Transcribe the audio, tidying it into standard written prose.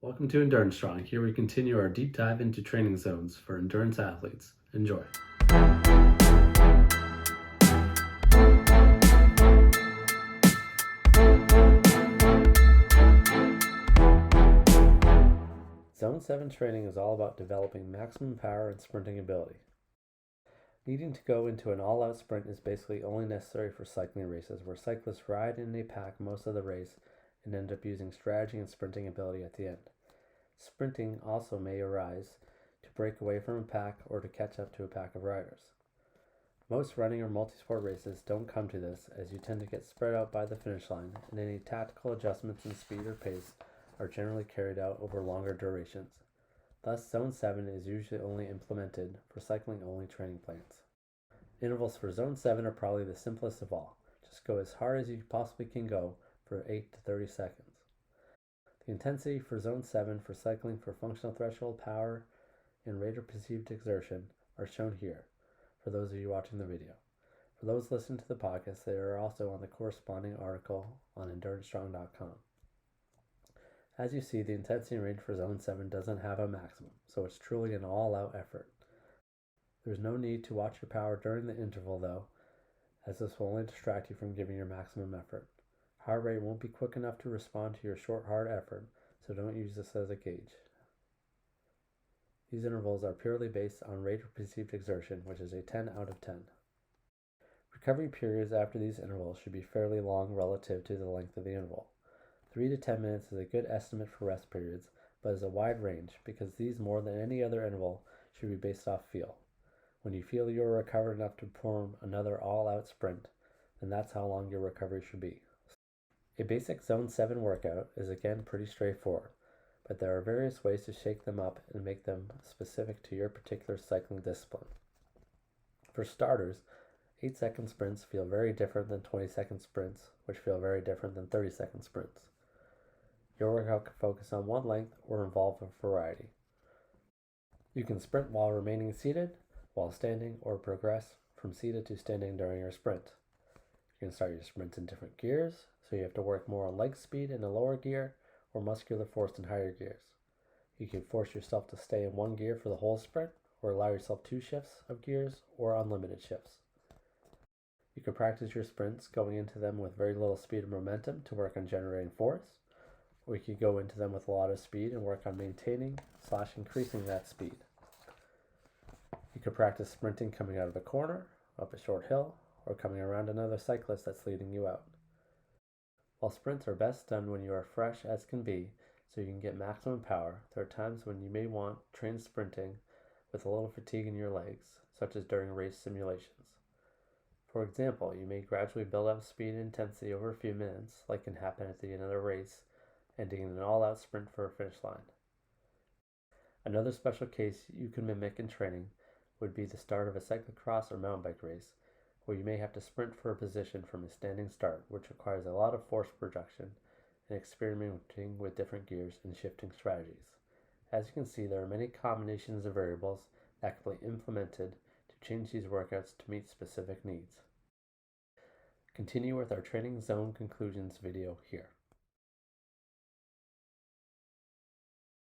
Welcome to Endurance Strong. Here we continue our deep dive into training zones for endurance athletes. Enjoy. Zone 7 training is all about developing maximum power and sprinting ability. Needing to go into an all-out sprint is basically only necessary for cycling races, where cyclists ride in a pack most of the race and end up using strategy and sprinting ability at the end. Sprinting also may arise to break away from a pack or to catch up to a pack of riders. Most running or multi-sport races don't come to this, as you tend to get spread out by the finish line, and any tactical adjustments in speed or pace are generally carried out over longer durations. Thus, Zone 7 is usually only implemented for cycling-only training plans. Intervals for Zone 7 are probably the simplest of all. Just go as hard as you possibly can go for 8 to 30 seconds. The intensity for Zone 7 for cycling for functional threshold power and rate of perceived exertion are shown here for those of you watching the video. For those listening to the podcast, they are also on the corresponding article on EnduranceStrong.com. As you see, the intensity range for Zone 7 doesn't have a maximum, so it's truly an all-out effort. There's no need to watch your power during the interval though, as this will only distract you from giving your maximum effort. Heart rate won't be quick enough to respond to your short hard effort, so don't use this as a gauge. These intervals are purely based on rate of perceived exertion, which is a 10 out of 10. Recovery periods after these intervals should be fairly long relative to the length of the interval. 3 to 10 minutes is a good estimate for rest periods, but is a wide range because these, more than any other interval, should be based off feel. When you feel you are recovered enough to perform another all-out sprint, then that's how long your recovery should be. A basic Zone 7 workout is again pretty straightforward, but there are various ways to shake them up and make them specific to your particular cycling discipline. For starters, 8-second sprints feel very different than 20-second sprints, which feel very different than 30-second sprints. Your workout can focus on one length or involve a variety. You can sprint while remaining seated, while standing, or progress from seated to standing during your sprint. You can start your sprints in different gears, so you have to work more on leg speed in the lower gear or muscular force in higher gears. You can force yourself to stay in one gear for the whole sprint, or allow yourself 2 shifts of gears or unlimited shifts. You can practice your sprints going into them with very little speed and momentum to work on generating force, or you could go into them with a lot of speed and work on maintaining/increasing that speed. You could practice sprinting coming out of a corner, up a short hill, or coming around another cyclist that's leading you out. While sprints are best done when you are fresh as can be, so you can get maximum power, there are times when you may want to train sprinting with a little fatigue in your legs, such as during race simulations. For example, you may gradually build up speed and intensity over a few minutes, like can happen at the end of a race, ending in an all-out sprint for a finish line. Another special case you can mimic in training would be the start of a cyclocross or mountain bike race, where you may have to sprint for a position from a standing start, which requires a lot of force projection and experimenting with different gears and shifting strategies. As you can see, there are many combinations of variables that can be implemented to change these workouts to meet specific needs. Continue with our training zone conclusions video here.